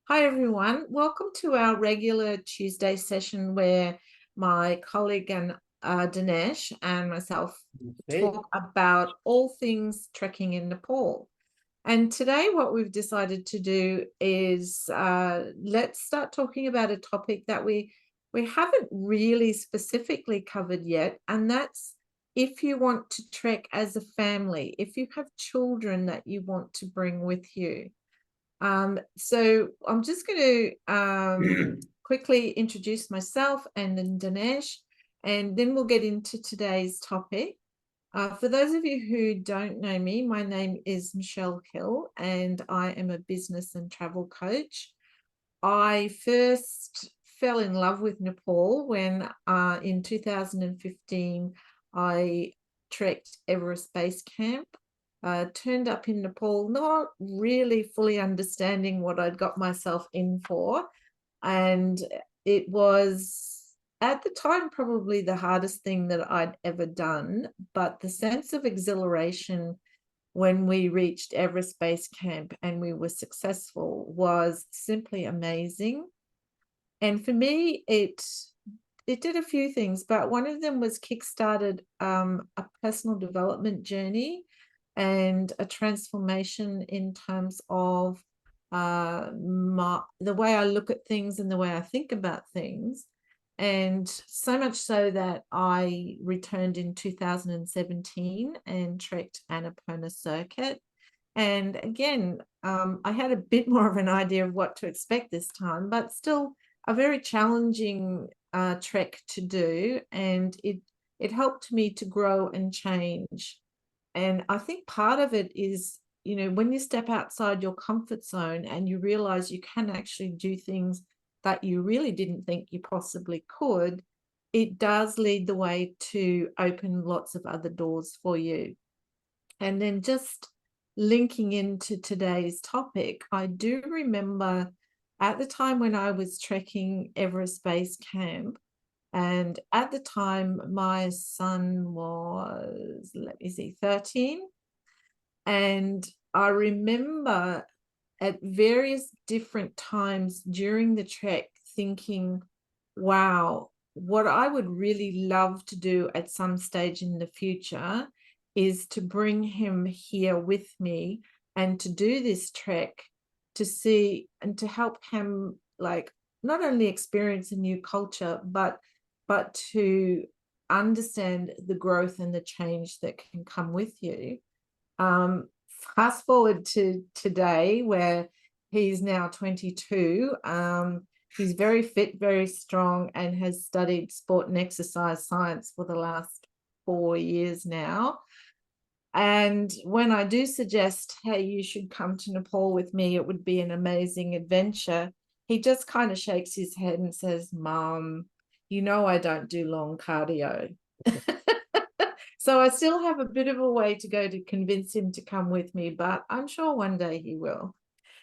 Hi, everyone. Welcome to our regular Tuesday session where my colleague and Dinesh and myself Hey, talk about all things trekking in Nepal. And today, what we've decided to do is let's start talking about a topic that we haven't really specifically covered yet, and that's if you want to trek as a family, if you have children that you want to bring with you. So I'm just going to quickly introduce myself and then Dinesh, and then we'll get into today's topic. For those of you who don't know me, my name is Michelle Hill, and I am a business and travel coach. I first fell in love with Nepal when in 2015 I trekked Everest Base Camp. Turned up in Nepal, not really fully understanding what I'd got myself in for. And it was at the time probably the hardest thing that I'd ever done. But the sense of exhilaration when we reached Everest Base Camp and we were successful was simply amazing. And for me, it did a few things, but one of them was kickstarted a personal development journey and a transformation in terms of the way I look at things and the way I think about things. And so much so that I returned in 2017 and trekked Annapurna Circuit. And again, I had a bit more of an idea of what to expect this time, but still a very challenging trek to do. And it helped me to grow and change. And I think part of it is, when you step outside your comfort zone and you realize you can actually do things that you really didn't think you possibly could, it does lead the way to open lots of other doors for you. And then just linking into today's topic, I do remember at the time when I was trekking Everest Base Camp, and at the time my son was, let me see, 13. And I remember at various different times during the trek thinking, wow, what I would really love to do at some stage in the future is to bring him here with me and to do this trek to see and to help him, like, not only experience a new culture but to understand the growth and the change that can come with you. um, Fast forward to today, where he's now 22. He's very fit, very strong, and has studied sport and exercise science for the last 4 years now. And when I do suggest, hey, you should come to Nepal with me, it would be an amazing adventure, he just kind of shakes his head and says, Mom, I don't do long cardio. So I still have a bit of a way to go to convince him to come with me, but I'm sure one day he will.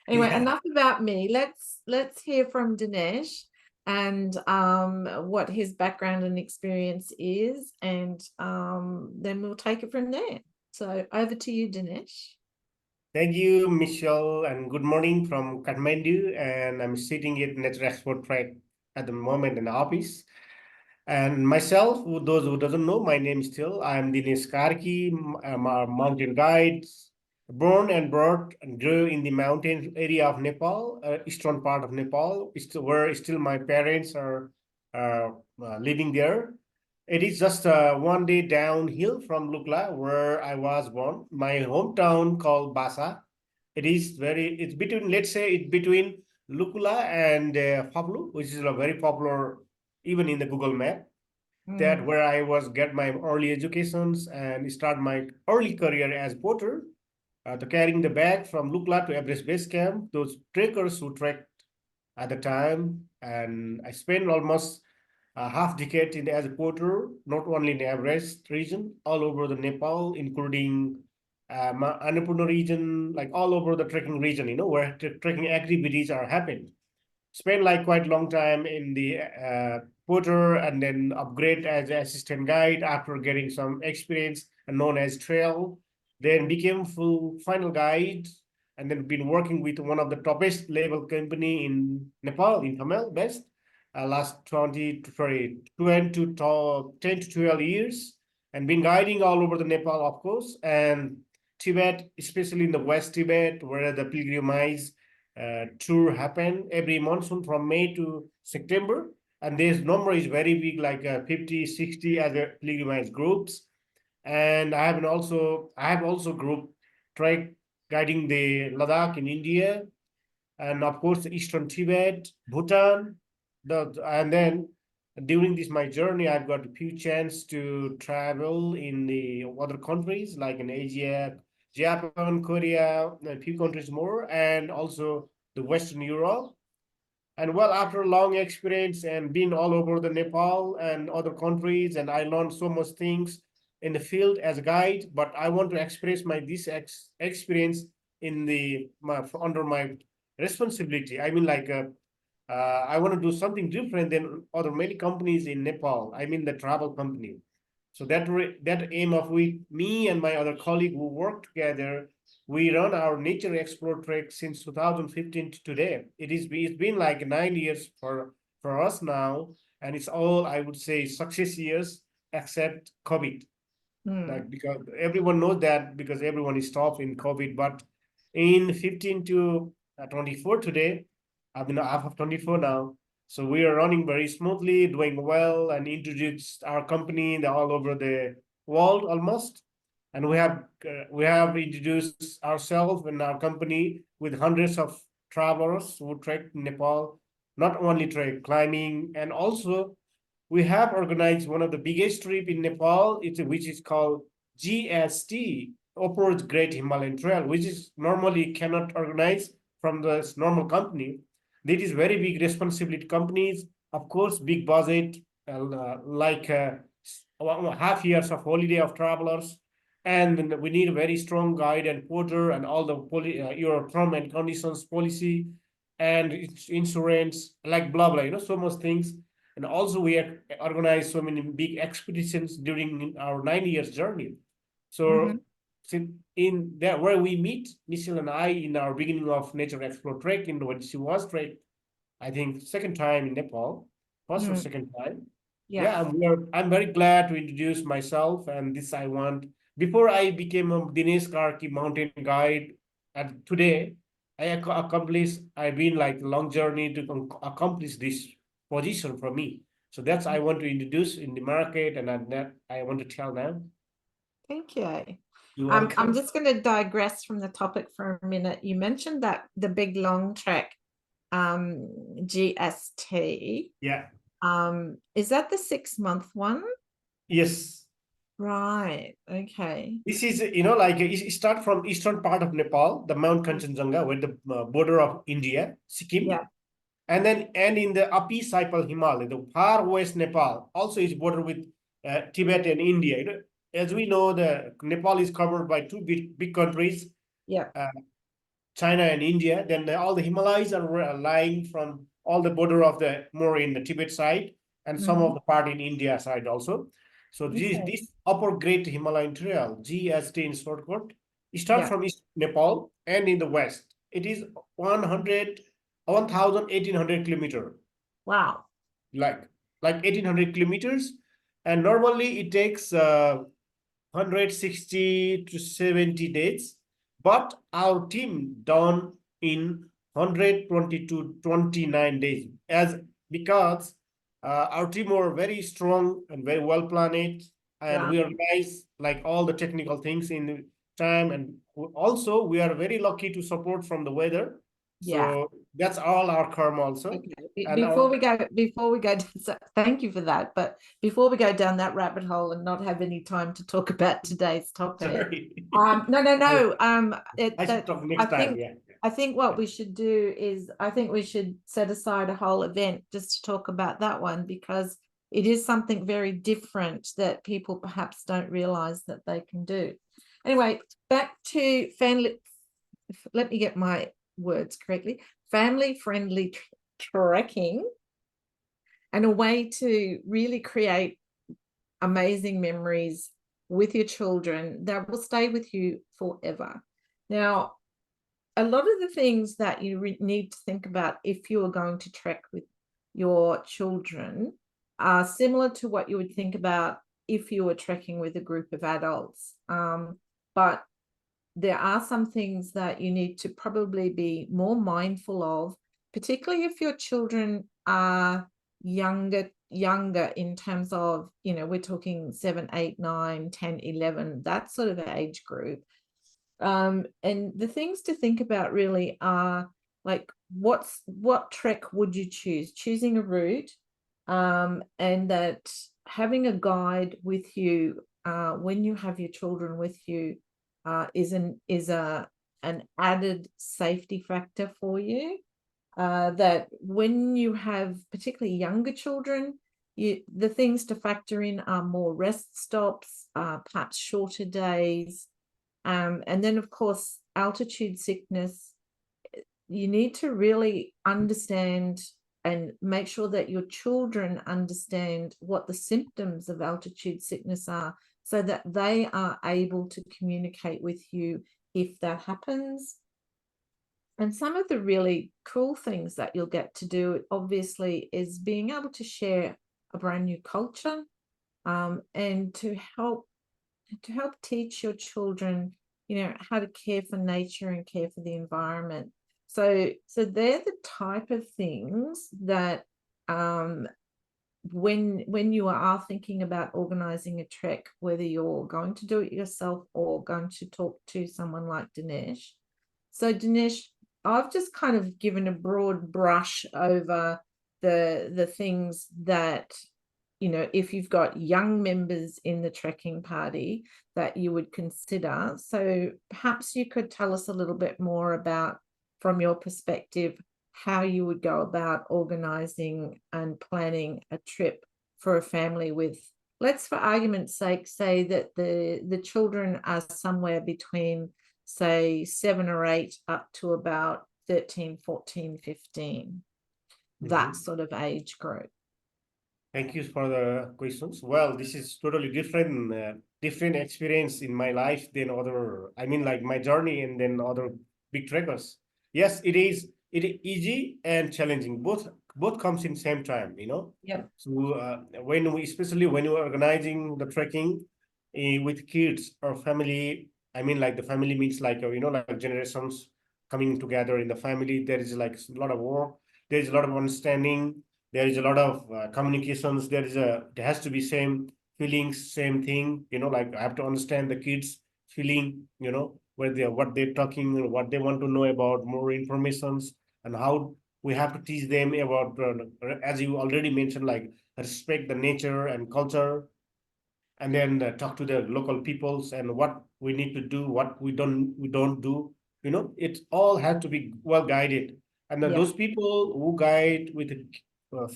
Anyway, yeah, enough about me. Let's hear from Dinesh and what his background and experience is, and then we'll take it from there. So over to you, Dinesh. thank you, Michelle, and good morning from Kathmandu. And I'm sitting at Nature Export Track at the moment in the office. And myself, those who doesn't know, my name is still, I'm Dinesh Karki. I'm a mountain guide, born and brought and grew in the mountain area of Nepal, eastern part of Nepal, where still my parents are uh, living there. It is just one day downhill from Lukla, where I was born. My hometown called Basa. It's between, let's say, it's between Lukla and Pablu, which is a very popular even in the Google Map. That Mm. where I was get my early educations and start my early career as porter, to carrying the bag from Lukla to Everest Base Camp. Those trekkers who trekked at the time, and I spent almost a half decade as a porter, not only in the Everest region, all over the Nepal, including Annapurna region, like all over the trekking region, where trekking activities are happening. Spent like quite long time in the porter and then upgrade as assistant guide after getting some experience and known as trail, then became full final guide and then been working with one of the toppest label company in Nepal, in Tamil best, last 10 to 12 years, and been guiding all over the Nepal, of course, and Tibet, especially in the West Tibet, where the pilgrimage tour happen every monsoon from May to September. And this number is very big, like 50, 60 other pilgrimage groups. And I have also group trek guiding the Ladakh in India, and of course Eastern Tibet, Bhutan. And then during this my journey, I've got a few chance to travel in the other countries like in Asia, Japan, Korea, a few countries more, and also the Western Europe. And well, after a long experience and being all over the Nepal and other countries, and I learned so much things in the field as a guide. But I want to express my this experience in under my responsibility. I mean, like I want to do something different than other many companies in Nepal. I mean, the travel company. So that aim of me and my other colleague who work together, we run our Nature Explore Trek since 2015 to today. It's been like 9 years for us now, and it's all, I would say, success years except COVID. Mm. Like, because everyone knows that, because everyone is stopped in COVID. But in 15 to 24 today, I mean, I have 24 now. So we are running very smoothly, doing well, and introduced our company all over the world almost. And we have introduced ourselves and our company with hundreds of travelers who trek Nepal, not only trek climbing, and also we have organized one of the biggest trip in Nepal, which is called GST, Upwards Great Himalayan Trail, which is normally cannot organize from the normal company. This is very big responsibility companies, of course, big budget, like half years of holiday of travelers, and we need a very strong guide and porter and all the your term and conditions policy and insurance, like blah blah, so much things. And also we have organized so many big expeditions during our 9 years journey. Mm-hmm. So in that where we meet, Michelle and I, in our beginning of Nature Explore Trek, in when she was trek, I think second time in Nepal, first or Mm. second time. Yeah. Yeah, I'm very glad to introduce myself, and this I want. Before I became a Dinesh Karki mountain guide, and today I've been like a long journey to accomplish this position for me. So that's I want to introduce in the market, and I want to tell them. Thank you. You're I'm welcome. just going to digress from the topic for a minute. You mentioned that the big long trek, GST. Yeah. Is that the 6-month one? Yes. Right. Okay. This is, like it start from eastern part of Nepal, the Mount Kanchenjunga, where the border of India, Sikkim, Yeah. and then and in the Api Saipal Himalaya, the far west Nepal, also is border with Tibet and India. As we know, the Nepal is covered by two big countries, Yeah. uh, China and India. Then all the Himalayas are lying from all the border of the more in the Tibet side, and some Mm-hmm. of the part in India side also. So Okay. this upper Great Himalayan Trail, GST in shortcut, start Yeah. from East Nepal and in the west. It is 1,800 kilometer, Wow. like 1,800 kilometers, and normally it takes 160 to 70 days, but our team done in 120 to 29 days, as because our team were very strong and very well planned, and Yeah. we organize like all the technical things in the time, and also we are very lucky to support from the weather. Yeah. So that's all our karma also. Okay. And our Before we go, so thank you for that. But before we go down that rabbit hole and not have any time to talk about today's topic, sorry, no, no, I, no. I should talk next time. Yeah. I think what we should do is I think we should set aside a whole event just to talk about that one, because it is something very different that people perhaps don't realize that they can do. Anyway, back to family. Let me get my words correctly. Family friendly trekking, and a way to really create amazing memories with your children that will stay with you forever. Now, a lot of the things that you need to think about if you are going to trek with your children are similar to what you would think about if you were trekking with a group of adults. But there are some things that you need to probably be more mindful of, particularly if your children are younger in terms of, you know, we're talking 7, 8, 9, 10, 11, that sort of age group. And the things to think about really are like, what trek would you choose? Choosing a route, and that having a guide with you when you have your children with you is an added safety factor for you. That when you have particularly younger children, the things to factor in are more rest stops, perhaps shorter days, and then, of course, altitude sickness. You need to really understand and make sure that your children understand what the symptoms of altitude sickness are, so that they are able to communicate with you if that happens. And some of the really cool things that you'll get to do, obviously, is being able to share a brand new culture, and to help teach your children, you know, how to care for nature and care for the environment. So they're the type of things that when you are thinking about organizing a trek, whether you're going to do it yourself or going to talk to someone like Dinesh. So Dinesh, I've just kind of given a broad brush over the things that, you know, if you've got young members in the trekking party, that you would consider. So perhaps you could tell us a little bit more about, from your perspective, how you would go about organizing and planning a trip for a family with, let's for argument's sake say that the children are somewhere between, say, 7 or 8 up to about 13, 14, 15, that sort of age group. Thank you for the questions. Well, this is totally different experience in my life than other. I mean, like my journey and then other big trekkers. Yes, it is. It is easy and challenging. Both comes in same time. You know. Yeah. So when we, especially when you are organizing the trekking with kids or family, I mean, like the family means like you know, like generations coming together in the family. There is like a lot of work. There is a lot of understanding, there is a lot of communications, there has to be same feelings, same thing, you know, like I have to understand the kids feeling, you know, where they are, what they're talking, what they want to know about, more informations, and how we have to teach them about as you already mentioned, like respect the nature and culture, and then talk to the local peoples and what we need to do, what we don't do. You know, it all has to be well guided. And then Yeah. those people who guide with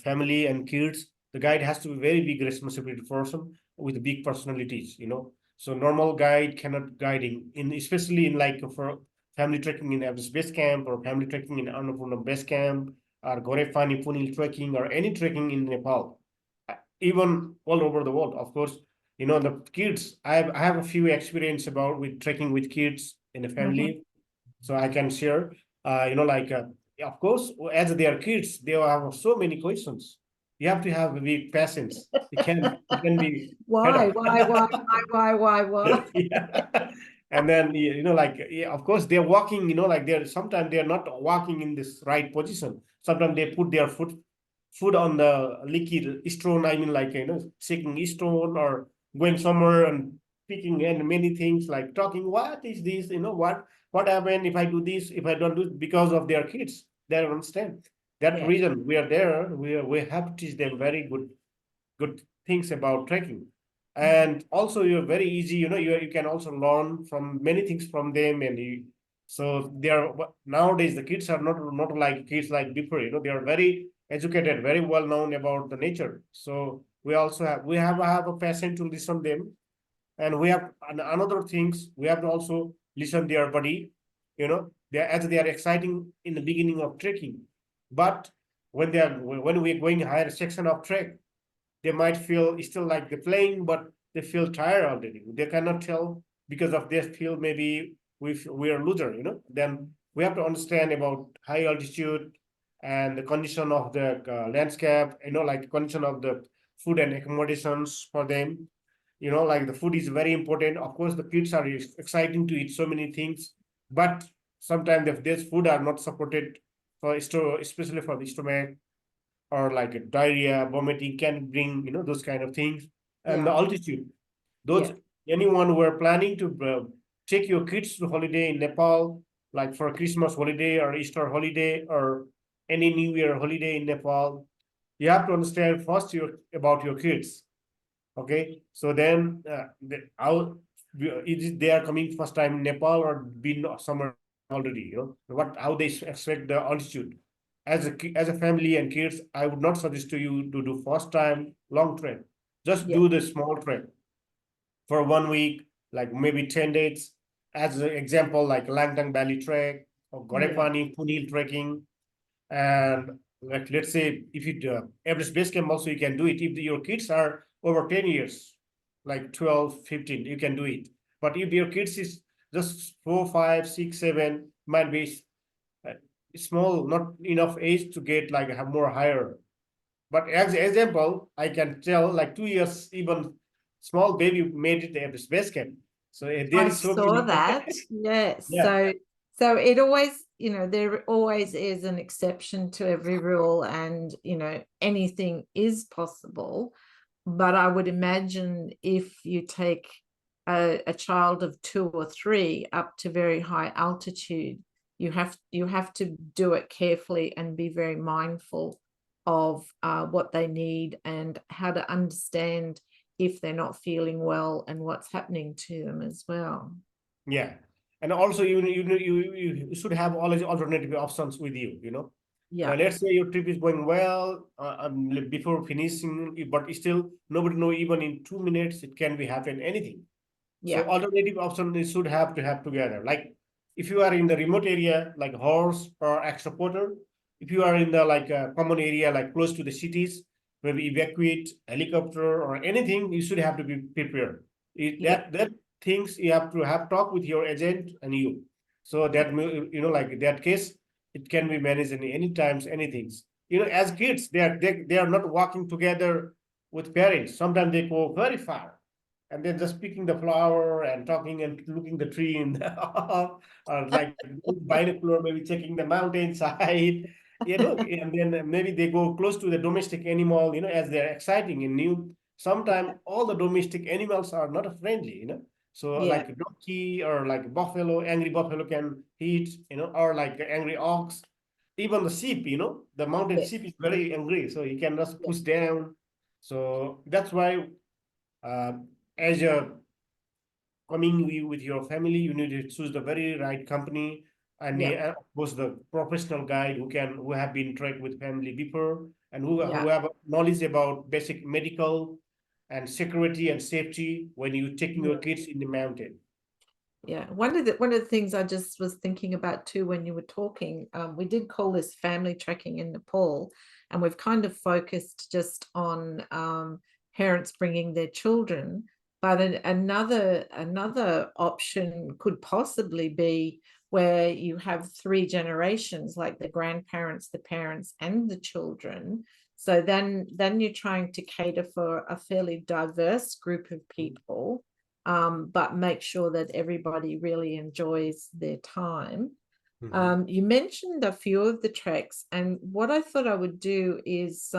family and kids, the guide has to be very big responsibility person with big personalities. You know, so normal guide cannot guiding in, especially in like for family trekking in Everest Base Camp or family trekking in Annapurna Base Camp or Gorefani Punil trekking or any trekking in Nepal, even all over the world, of course. You know, the kids, I have a few experience about with trekking with kids in the family, so I can share. You know, like of course, as they are kids, they will have so many questions. You have to have a big patience. It can be fed Why, up. why? Yeah. And then you know, like yeah, of course they're walking, you know, like they're sometimes they're not walking in this right position. Sometimes they put their foot on the liquid stone, I mean, like, you know, shaking stone or going somewhere and picking and many things, like talking, what is this, you know, what happened if I do this, if I don't do it, because of their kids, they don't understand that Yeah. reason we are there. We have to teach them very good things about trekking. And also you're very easy, you know, you can also learn from many things from them. And so they are, nowadays the kids are not like kids like before, you know, they are very educated, very well known about the nature. So we also have a passion to listen them. And we have another things, we have to also listen their body, you know, they are exciting in the beginning of trekking. But when we're going higher section of trek, they might feel still like they're playing, but they feel tired already. They cannot tell because of they feel maybe we are loser, you know. Then we have to understand about high altitude and the condition of the landscape, like condition of the food and accommodations for them. Like the food is very important. Of course, the kids are exciting to eat so many things, but sometimes if this food are not supported for especially for the stomach, or like a diarrhea, vomiting can bring, those kind of things. And the Yeah. altitude, those, Yeah. anyone who are planning to take your kids to holiday in Nepal, like for Christmas holiday or Easter holiday or any New Year holiday in Nepal, you have to understand first about your kids. Okay, so then how they are coming first time in Nepal or been somewhere already, what how they expect the altitude. As a family and kids, I would not suggest to you to do first time long trek. Just Yeah. do the small trek for 1 week, like maybe 10 days. As an example, like Langtang Valley trek or Yeah. Gorepani, Punil trekking, and like let's say if you do Everest Base Camp also you can do it if your kids are over 10 years, like 12, 15, you can do it. But if your kids is just 4, 5, 6, 7, might be uh, small, not enough age to get like have more higher. But as example, I can tell like 2 years, even small baby made it to Everest Base Camp. So there I is so saw many. that. Yes. Yeah, So it always, there always is an exception to every rule, and anything is possible. But I would imagine if you take a child of 2 or 3 up to very high altitude, you have to do it carefully and be very mindful of what they need and how to understand if they're not feeling well and what's happening to them as well. yeah. And also you should have always alternative options with you, Yeah. let's say your trip is going well, before finishing, but still nobody know, even in 2 minutes it can be happen anything. So Yeah. alternative option they should have to have together. Like if you are in the remote area, like horse or extra porter, if you are in the like common area, like close to the cities, maybe evacuate helicopter or anything, you should have to be prepared. Yeah. That things you have to have talk with your agent and you. So that like that case, it can be managed in any times, anything. As kids, they are not walking together with parents. Sometimes they go very far and then just picking the flower and talking and looking the tree in the or like binocular, maybe checking the mountainside, and then maybe they go close to the domestic animal, as they're exciting and new. Sometimes all the domestic animals are not friendly, So Yeah. like a donkey or like a buffalo, angry buffalo can hit, or like an angry ox, even the sheep, the mountain Yes. sheep is very angry, so he can just Yeah. push down. So that's why uh, as you're coming with your family, you need to choose the very right company, and Yeah. of course the professional guide who have been tracked with family before, and who Yeah. have knowledge about basic medical and security and safety when you taking your Yeah. kids in the mountain. Yeah. One of the things I just was thinking about too when you were talking, we did call this family trekking in Nepal, and we've kind of focused just on parents bringing their children. But another option could possibly be where you have 3 generations, like the grandparents, the parents, and the children. So then you're trying to cater for a fairly diverse group of people, but make sure that everybody really enjoys their time. Mhm. You mentioned a few of the treks, and what I thought I would do is,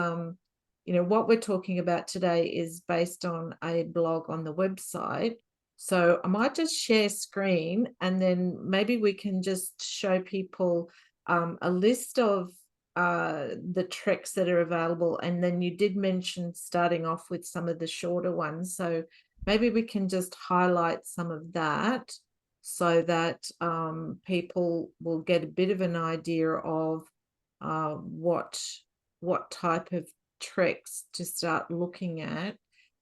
what we're talking about today is based on a blog on the website. So I might just share screen, and then maybe we can just show people a list of the treks that are available. And then you did mention starting off with some of the shorter ones. So maybe we can just highlight some of that so that people will get a bit of an idea of what type of treks to start looking at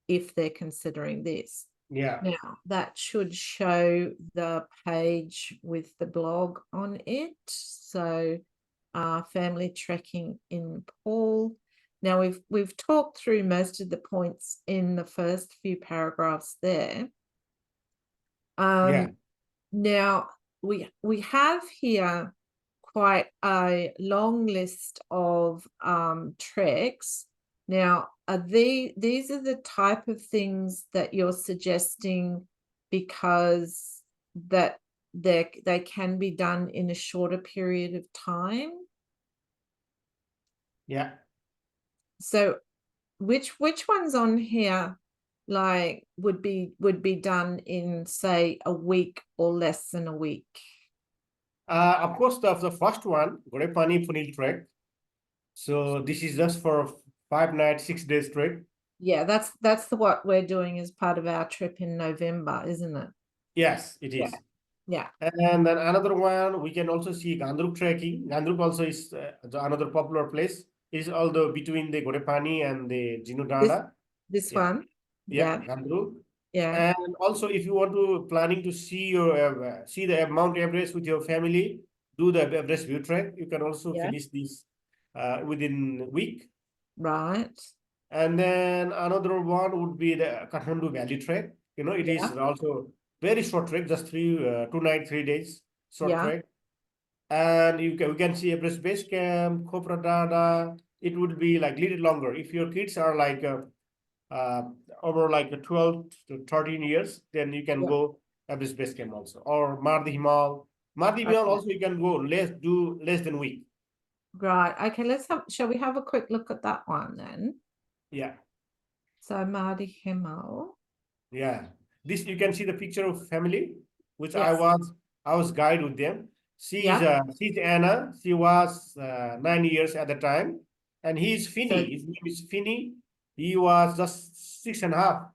if they're considering this. Yeah, Now, that should show the page with the blog on it. So, family trekking in Nepal. Now, we've talked through most of the points in the first few paragraphs there. yeah, Now we have here quite a long list of treks. Now, these are the type of things that you're suggesting because that they can be done in a shorter period of time? Yeah. So which ones on here like would be done in, say, a week or less than a week? Of course, the first one, Gorepani Funil trek. So this is just for 5 nights, 6 days trek. Yeah, that's what we're doing as part of our trip in November, isn't it? Yes, it Yeah. is. Yeah. And then another one, we can also see Gandruk trekking. Gandruk also is another popular place. It is although between the Gorepani and the This Jinudada. this Yeah, one. yeah, Yeah. Gandruk. Yeah. And also, if you want to planning to see your see the Mount Everest with your family, do the Everest view trek. You can also Yeah. finish this within a week. Right. And then another one would be the Kathmandu Valley trek. You know, it is Yeah. also very short trek, just 2 night, 3 days short Yeah. trek. And we can see Everest Base Camp, Khopra Dada. It would be like little longer. If your kids are like uh, over like 12 to 13 years, then you can Yeah. go Everest Base Camp also. Or Mardi Himal. Mardi Himal Okay. also you can go do less than week. Right. Okay, shall we have a quick look at that one then? Yeah. So Mardi Himmel. Yeah, this you can see the picture of family, which Yes. I was guide with them. Yeah. She's Anna. She was 9 years at the time, and he's So Finny. His name is Finny. He was just 6.5.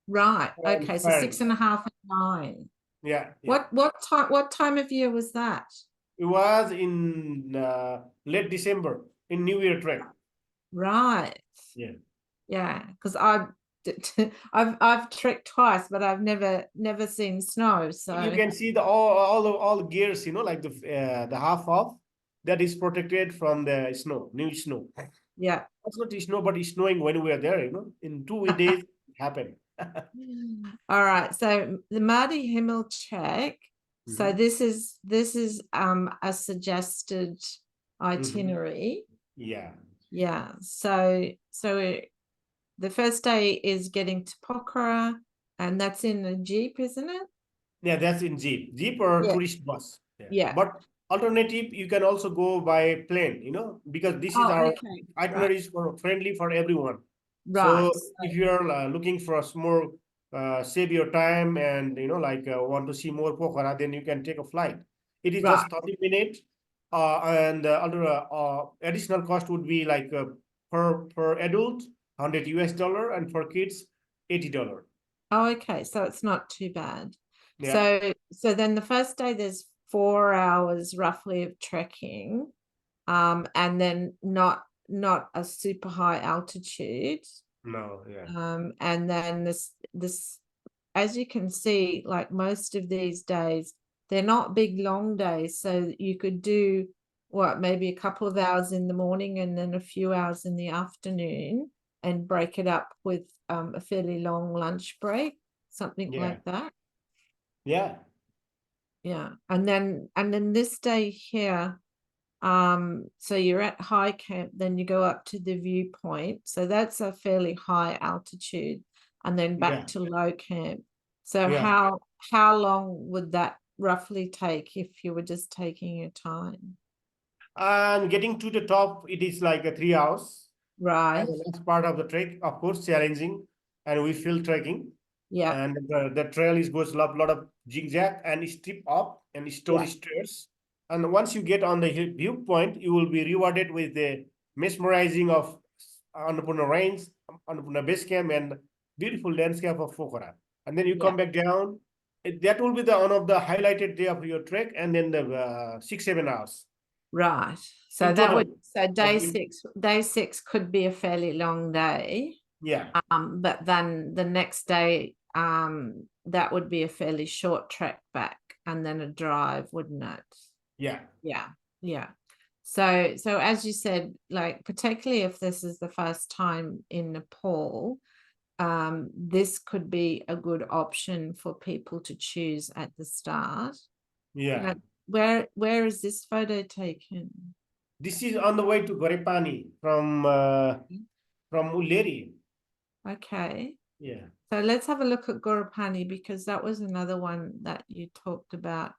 right. And Okay, so fine. 6.5 and 9. Yeah, yeah. What time of year was that? It was in late December in New Year trek. Right. Yeah. Yeah, because I've trekked twice, but I've never seen snow. You So can see the all the gears, you know, like the half of that is protected from the snow, new snow. yeah. It's not snow, but it's snowing when we are there, you know. In 2 days, it happened. All right. So the Mardi Himmel check. So Mhm. this is a suggested Mhm. itinerary. Yeah. Yeah. So the first day is getting to Pokhara, and that's in a Jeep, isn't it? Yeah, that's in Jeep or Yeah. tourist bus. Yeah. Yeah. But alternative, you can also go by plane, you know, because this is Oh, our okay. Right. itineraries for friendly for everyone. Right. So if you're looking for a more save your time and you know like want to see more Pokhara, then you can take a flight. It is Right. just 30 minutes, and other additional cost would be like per adult $100 and for kids $80. Oh, okay. So it's not too bad. Yeah, So then the first day there's 4 hours roughly of trekking, and then not a super high altitude. no, yeah, And then this as you can see, like most of these days, they're not big long days. So you could do what, maybe a couple of hours in the morning and then a few hours in the afternoon and break it up with a fairly long lunch break, something yeah, like that. yeah, Yeah. And then this day here, so you're at high camp, then you go up to the viewpoint. So that's a fairly high altitude, and then back yeah, to low camp. So yeah. how long would that roughly take if you were just taking your time? And getting to the top, it is like a 3 hours. And Right. the last part of the trek, of course, challenging, and we feel trekking. Yeah. And the trail is goes a lot of zigzag and steep up and stony Yeah. stairs. And once you get on the viewpoint, you will be rewarded with the mesmerizing of Annapurna Range, Annapurna Base Camp, and beautiful landscape of Pokhara. And then you Yeah. come back down. That will be the one of the highlighted day of your trek, and then the 6 7 hours Right. So in that total. would so But day 6 could be a fairly long day. yeah, But then the next day, that would be a fairly short trek back and then a drive, wouldn't it? yeah, Yeah, yeah. So as you said, like particularly if this is the first time in Nepal, this could be a good option for people to choose at the start. yeah. Where is this photo taken? This is on the way to Gorepani from Ulleri. Okay. Yeah. So let's have a look at Gorapani, because that was another one that you talked about,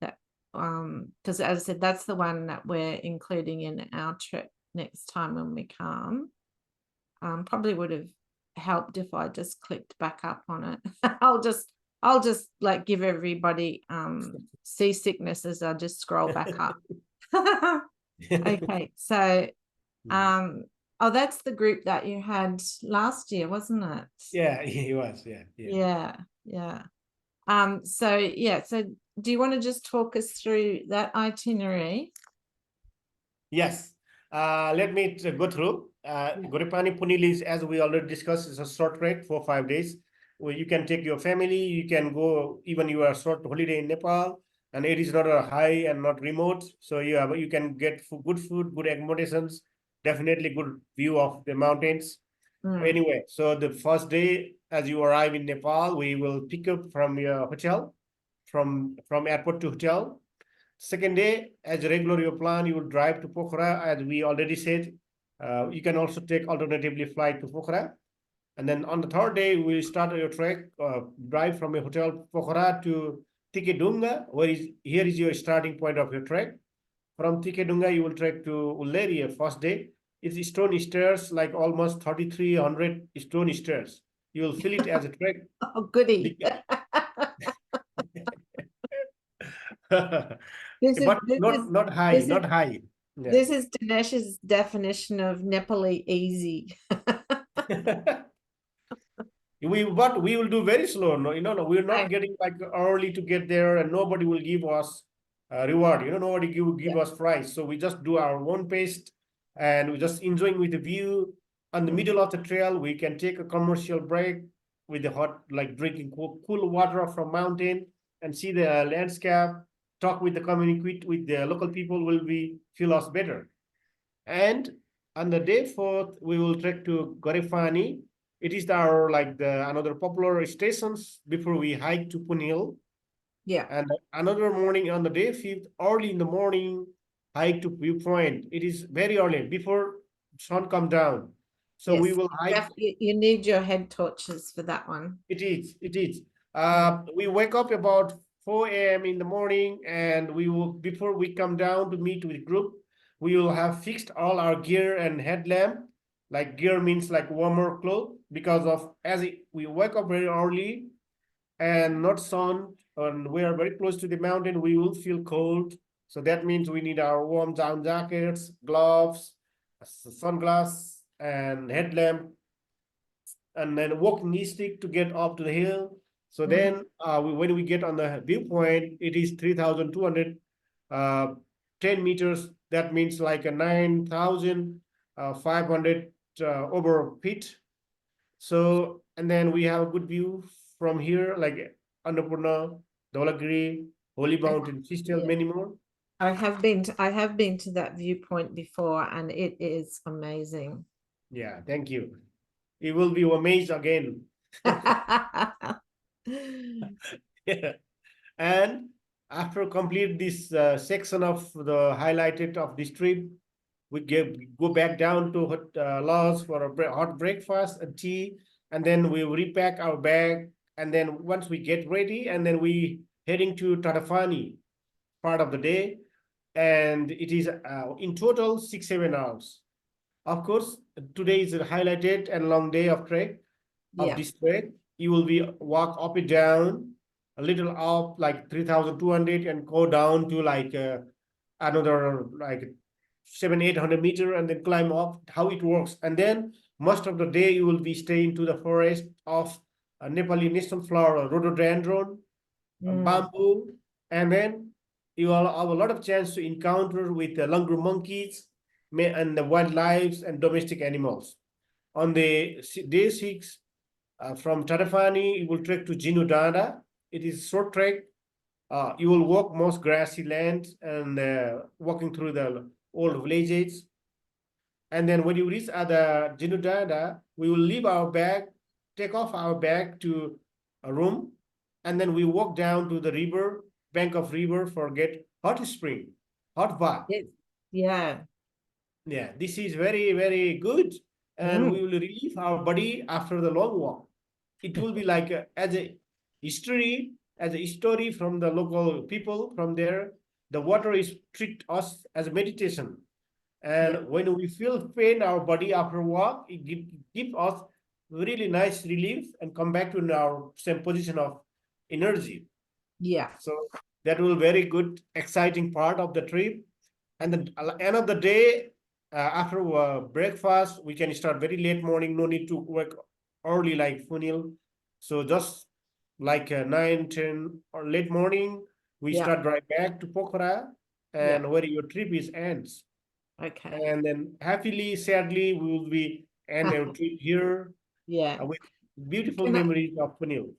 that because as I said, that's the one that we're including in our trip next time when we come. Probably would have helped if I just clicked back up on it. I'll just like give everybody seasickness as I just scroll back up. Okay, so oh, that's the group that you had last year, wasn't it? Yeah, he was. Yeah, yeah. Yeah, yeah. So yeah, so do you want to just talk us through that itinerary? Yes. Let me go through. Gorepani Punil is, as we already discussed, is a short trek for 5 days. Where you can take your family, you can go even you are short holiday in Nepal, and it is not a high and not remote. So you can get good food, good accommodations, definitely good view of the mountains. Anyway, so the first day, as you arrive in Nepal, we will pick up from your hotel, from airport to hotel. Second day, as regular your plan, you will drive to Pokhara, as we already said. You can also take alternatively flight to Pokhara. And then on the third day, we start your trek, drive from your hotel Pokhara to Tikedunga, here is your starting point of your trek. From Tikedunga, you will trek to Ulleria first day. It's stone stairs, like almost 3,300 stone stairs. You will feel it as a trek. Oh, goody. This is But not high, this is not high. Yeah. this is Dinesh's definition of Nepali easy. But we will do very slow. No, no, we're not Right. getting like early to get there, and nobody will give us a reward. Nobody give Yeah. us prize. So we just do our own pace, and we're just enjoying with the view. On the middle of the trail, we can take a commercial break with the hot, like drinking cool water from mountain and see the landscape. Talk with the community with the local people will be feel us better. And on the day fourth, we will trek to Gorefani. It is our like the another popular stations before we hike to Punil. Yeah. And another morning on the day fifth, early in the morning, hike to viewpoint. It is very early before sun come down. So we Yes. will hike. You need your head torches for that one. It is. It is. We wake up about 4 a.m. in the morning, and we will before we come down to meet with the group, we will have fixed all our gear and headlamp. Like gear means like warmer clothes because of we wake up very early and not sun, and we are very close to the mountain, we will feel cold. So that means we need our warm down jackets, gloves, sunglasses, and headlamp, and then walking stick to get up to the hill. So then when we get on the viewpoint, it is 3,200 10 meters. That means like a 9,500 over feet. So, and then we have a good view from here, like Annapurna, Dholagiri, Holy Mountain, Sistel, Yeah. many more. I have been to that viewpoint before, and it is amazing. Yeah, thank you. You will be amazed again. Yeah. And after complete this section of the highlighted of this trip, we go back down to lodge for a hot breakfast, a tea, and then we repack our bag. And then once we get ready, and then we heading to Tadafani part of the day, and it is in total 6-7 hours. Of course, today is a highlighted and long day of trek of Yeah. this trek. You will be walk up and down, a little up like 3,200 and go down to like another like 700-800 meter and then climb up. How it works, and then most of the day you will be staying to the forest of Nepali national flower, rhododendron, bamboo, and then you will have a lot of chance to encounter with the langur monkeys and the wildlife and domestic animals. On the day six, from Tadafani, you will trek to Jinudada. It is short trek. You will walk most grassy land and walking through the old villages. And then when you reach the Jinudada, we will leave our bag, take off our bag to a room, and then we walk down to the river, bank of river, for get hot spring, hot bath. Yes. Yeah. Yeah, this is very, very good. And we Mm. will relieve our body after the long walk. It will be like as a story from the local people from there. The water is treat us as a meditation. Yeah. And when we feel pain our body after walk, it give us really nice relief and come back to our same position of energy. Yeah. So that will very good, exciting part of the trip. And then end of the day, after breakfast, we can start very late morning. No need to work early like Funil. So just like 9, 10 or late morning, we Yeah. start drive back to Pokhara Yeah. and where your trip is ends. Okay. And then happily, sadly, we will be end our trip here Yeah. with beautiful Can I memories of Funil.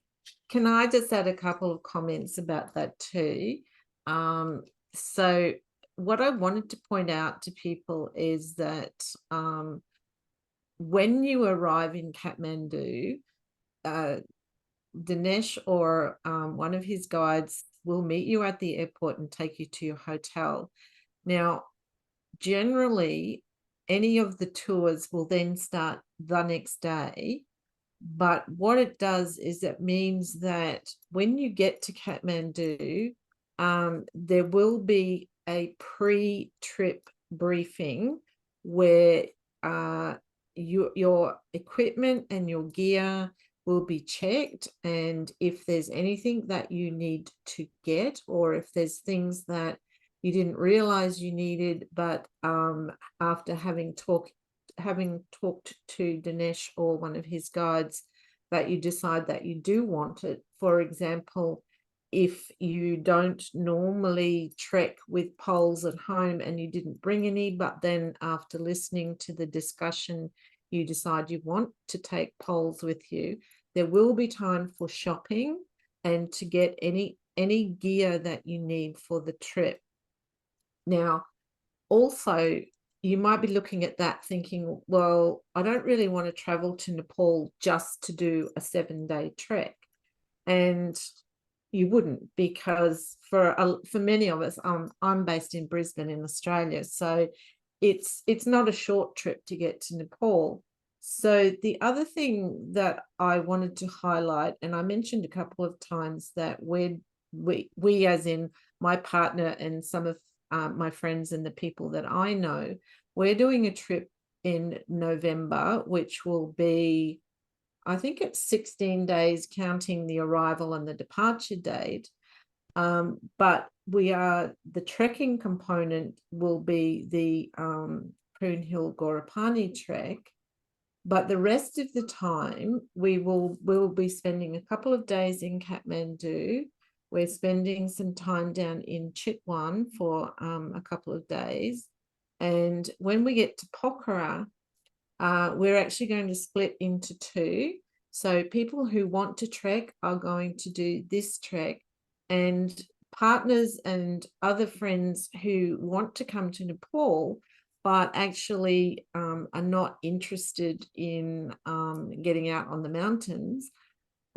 can I just add a couple of comments about that too? Um, so what I wanted to point out to people is that when you arrive in Kathmandu, uh, Dinesh or one of his guides will meet you at the airport and take you to your hotel. Now, generally, any of the tours will then start the next day. But what it does is it means that when you get to Kathmandu, there will be a pre-trip briefing where uh, your equipment and your gear will be checked. And if there's anything that you need to get, or if there's things that you didn't realize you needed, but after having talked to Dinesh or one of his guides, that you decide that you do want it. For example, if you don't normally trek with poles at home and you didn't bring any, but then after listening to the discussion, you decide you want to take poles with you, there will be time for shopping and to get any gear that you need for the trip. Now, also, you might be looking at that thinking, well, I don't really want to travel to Nepal just to do a 7-day trek. And you wouldn't, because for many of us, I'm based in Brisbane in Australia, so it's not a short trip to get to Nepal. So the other thing that I wanted to highlight, and I mentioned a couple of times, that we as in my partner and some of my friends and the people that I know, we're doing a trip in November, which will be, I think it's 16 days counting the arrival and the departure date. But the trekking component will be the Prune Hill Gorapani trek. But the rest of the time, we'll be spending a couple of days in Kathmandu. We're spending some time down in Chitwan for a couple of days. And when we get to Pokhara, we're actually going to split into two. So people who want to trek are going to do this trek, and partners and other friends who want to come to Nepal but actually are not interested in getting out on the mountains.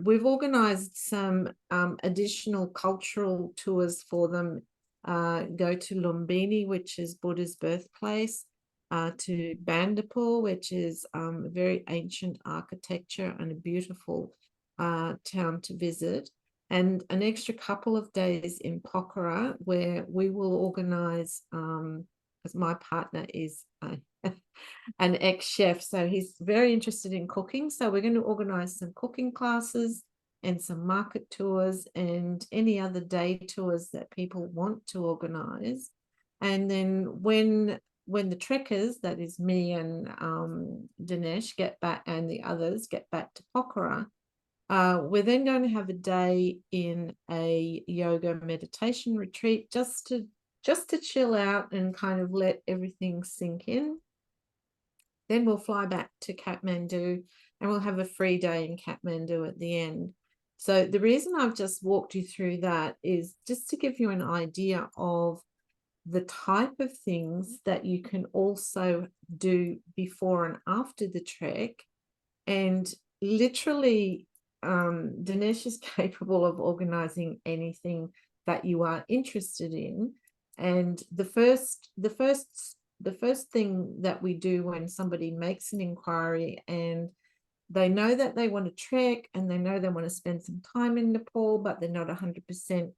We've organized some additional cultural tours for them. Go to Lumbini, which is Buddha's birthplace, to Bandipur, which is a very ancient architecture and a beautiful town to visit, and an extra couple of days in Pokhara, where we will organize, because my partner is an ex-chef, so he's very interested in cooking. So we're going to organize some cooking classes and some market tours and any other day tours that people want to organize. And then when the trekkers, that is me and Dinesh, get back, and the others get back to Pokhara, we're then going to have a day in a yoga meditation retreat, just to chill out and kind of let everything sink in. Then we'll fly back to Kathmandu and we'll have a free day in Kathmandu at the end. So the reason I've just walked you through that is just to give you an idea of the type of things that you can also do before and after the trek. And literally, Dinesh is capable of organizing anything that you are interested in. And the first thing that we do when somebody makes an inquiry and they know that they want to trek and they know they want to spend some time in Nepal, but they're not 100%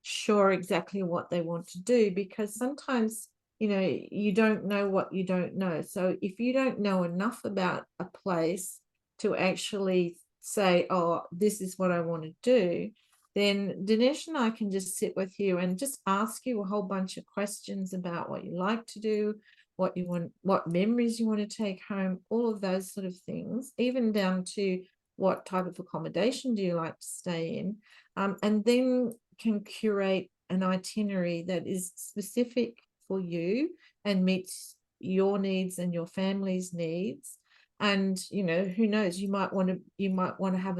sure exactly what they want to do, because sometimes, you don't know what you don't know. So if you don't know enough about a place to actually say, oh, this is what I want to do, then Dinesh and I can just sit with you and just ask you a whole bunch of questions about what you like to do, what you want, what memories you want to take home, all of those sort of things, even down to what type of accommodation do you like to stay in, and then can curate an itinerary that is specific for you and meets your needs and your family's needs. And who knows, you might want to have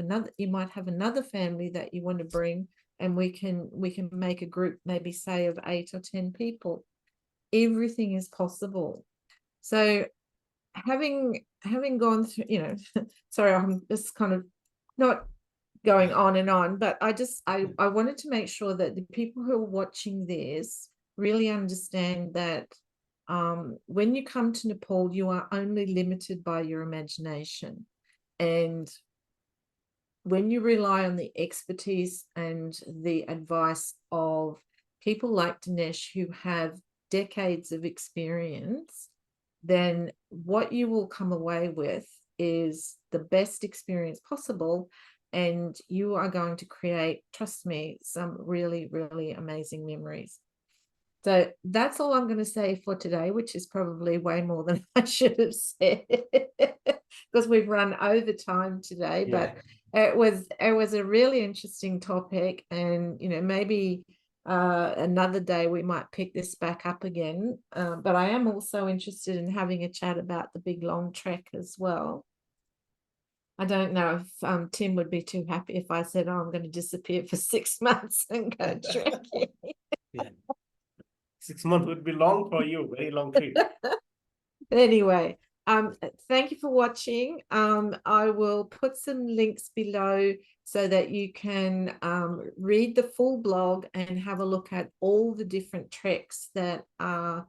another family that you want to bring, and we can make a group, maybe say of 8 or 10 people. Everything is possible. So having gone through, sorry, I'm just kind of not going on and on, but I wanted to make sure that the people who are watching this really understand that when you come to Nepal, you are only limited by your imagination. And when you rely on the expertise and the advice of people like Dinesh, who have decades of experience, then what you will come away with is the best experience possible. And you are going to create, trust me, some really, really amazing memories. So that's all I'm going to say for today, which is probably way more than I should have said because we've run over time today. Yeah. But it was a really interesting topic, and maybe another day we might pick this back up again. But I am also interested in having a chat about the big long trek as well. I don't know if Tim would be too happy if I said, oh, I'm going to disappear for 6 months and go trekking. Yeah. 6 months would be long for you, very long trip. Anyway, thank you for watching. I will put some links below so that you can read the full blog and have a look at all the different treks that are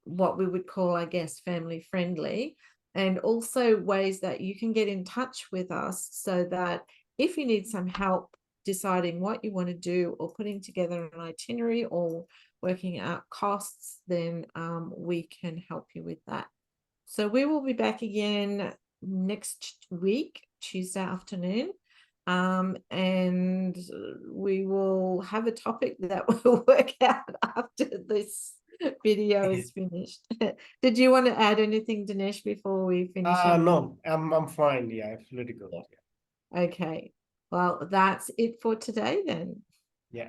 what we would call, I guess, family friendly, and also ways that you can get in touch with us so that if you need some help deciding what you want to do or putting together an itinerary or working out costs, then we can help you with that. So we will be back again next week, Tuesday afternoon. And we will have a topic that we'll work out after this video is finished. Did you want to add anything, Dinesh, before we finish up? No, I'm fine. Yeah, absolutely good. Okay. Well, that's it for today then. Yeah.